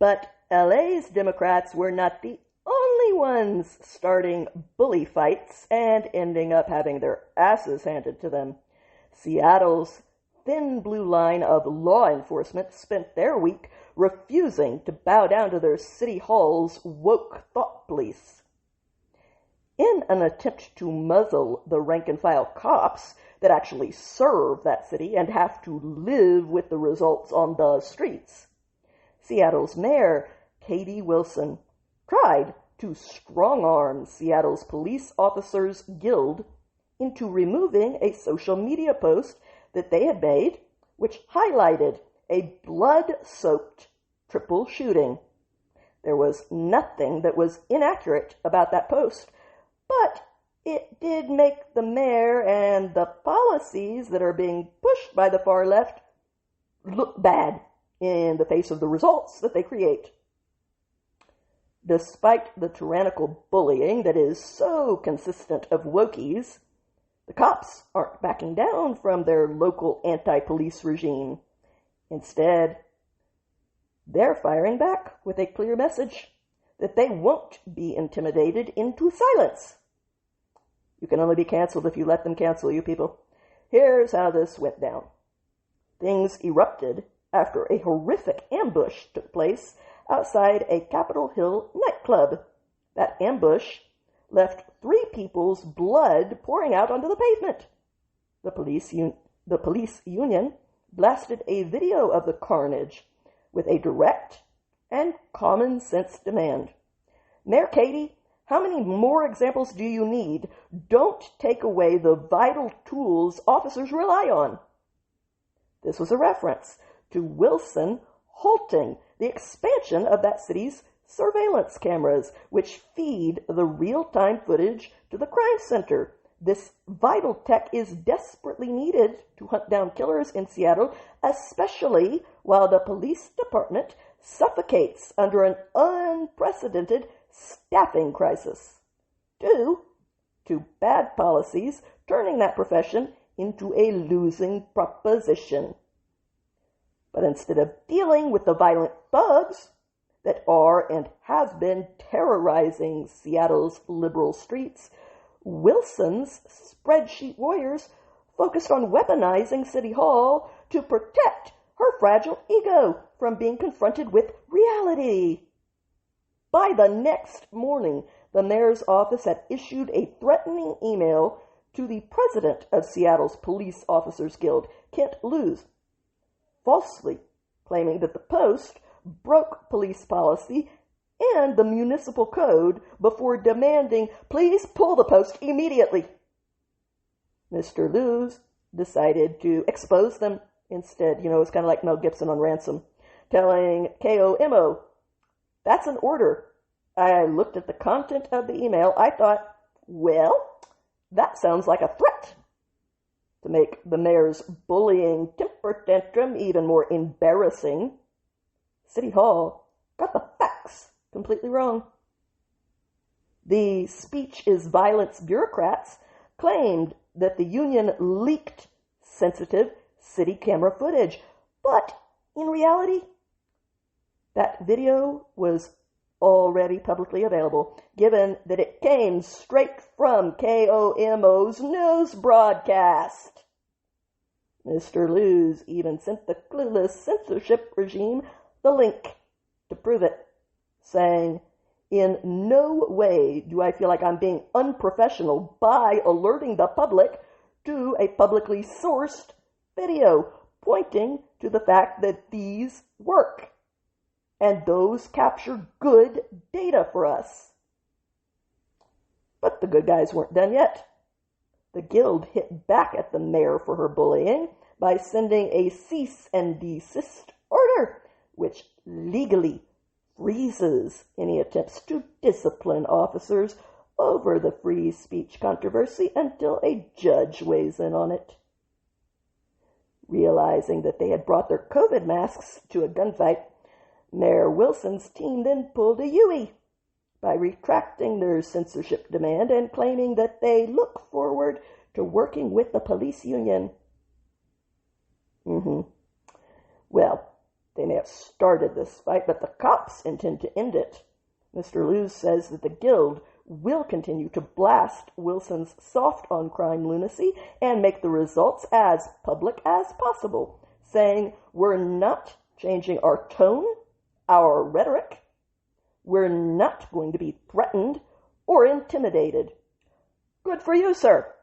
But LA's Democrats were not the only ones starting bully fights and ending up having their asses handed to them. Seattle's thin blue line of law enforcement spent their week refusing to bow down to their city hall's woke thought police. In an attempt to muzzle the rank-and-file cops that actually serve that city and have to live with the results on the streets, Seattle's mayor, Katie Wilson, tried to strong-arm Seattle's Police Officers Guild into removing a social media post that they had made, which highlighted a blood-soaked triple shooting. There was nothing that was inaccurate about that post, but it did make the mayor and the policies that are being pushed by the far left look bad in the face of the results that they create. Despite the tyrannical bullying that is so consistent of wokies, the cops aren't backing down from their local anti-police regime. Instead, they're firing back with a clear message that they won't be intimidated into silence. You can only be canceled if you let them cancel you, people. Here's how this went down. Things erupted after a horrific ambush took place outside a Capitol Hill nightclub. That ambush left 3 people's blood pouring out onto the pavement. The police union blasted a video of the carnage with a direct and common sense demand. Mayor Katie, how many more examples do you need? Don't take away the vital tools officers rely on. This was a reference to Wilson halting the expansion of that city's surveillance cameras, which feed the real-time footage to the crime center. This vital tech is desperately needed to hunt down killers in Seattle, especially while the police department suffocates under an unprecedented staffing crisis, due to bad policies turning that profession into a losing proposition. But instead of dealing with the violent thugs that are and have been terrorizing Seattle's liberal streets, Wilson's spreadsheet warriors focused on weaponizing City Hall to protect her fragile ego from being confronted with reality. By the next morning, the mayor's office had issued a threatening email to the president of Seattle's Police Officers Guild, Kent Lewis, falsely claiming that the post broke police policy and the municipal code before demanding, please pull the post immediately. Mr. Lewis decided to expose them instead. It's kind of like Mel Gibson on Ransom, telling KOMO, that's an order. I looked at the content of the email. I thought, well, that sounds like a threat. To make the mayor's bullying temper tantrum even more embarrassing, City Hall got the facts completely wrong. The speech is violence bureaucrats claimed that the union leaked sensitive city camera footage, but in reality, that video was already publicly available, given that it came straight from KOMO's news broadcast. Mr. Lewis even sent the clueless censorship regime the link to prove it, saying, in no way do I feel like I'm being unprofessional by alerting the public to a publicly sourced video, pointing to the fact that these work. And those capture good data for us. But the good guys weren't done yet. The guild hit back at the mayor for her bullying by sending a cease and desist order, which legally freezes any attempts to discipline officers over the free speech controversy until a judge weighs in on it. Realizing that they had brought their COVID masks to a gunfight, Mayor Wilson's team then pulled a U-ey by retracting their censorship demand and claiming that they look forward to working with the police union. Well, They may have started this fight, but the cops intend to end it. Mr. Lewes says that the Guild will continue to blast Wilson's soft-on-crime lunacy and make the results as public as possible, saying, "We're not changing our tone, our rhetoric. We're not going to be threatened or intimidated." Good for you, sir.